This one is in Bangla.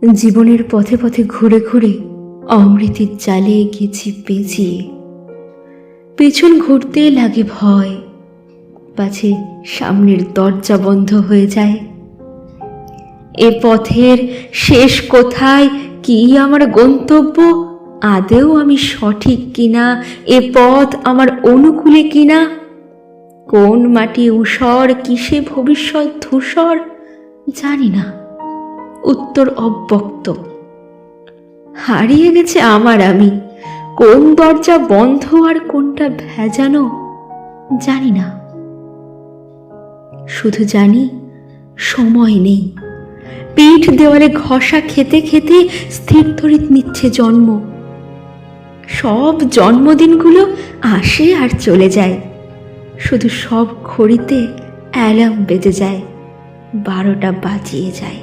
জীবনের পথে পথে ঘুরে ঘুরে অমৃতের জালে গেছি পেঁচিয়ে। পেছন ঘুরতে লাগে ভয়, পাছে সামনের দরজা বন্ধ হয়ে যায়। এ পথের শেষ কোথায়, কি আমার গন্তব্য, আদেও আমি সঠিক কিনা, এ পথ আমার অনুকূলে কিনা, কোন মাটি ঊষর, কিসে ভবিষ্যৎ ধূসর, জানি না, উত্তর অব্যক্ত। হারিয়ে গেছে আমার আমি, কোন দরজা বন্ধ আর কোনটা ভেজানো জানি না। শুধু জানি সময় নেই, পিঠ দেওয়ালে ঘষা খেতে খেতে স্থিরতরিত নিচ্ছে জন্ম। সব জন্মদিনগুলো আসে আর চলে যায়, শুধু সব ঘড়িতে অ্যালার্ম বেজে যায়, 12টা বাজিয়ে যায়।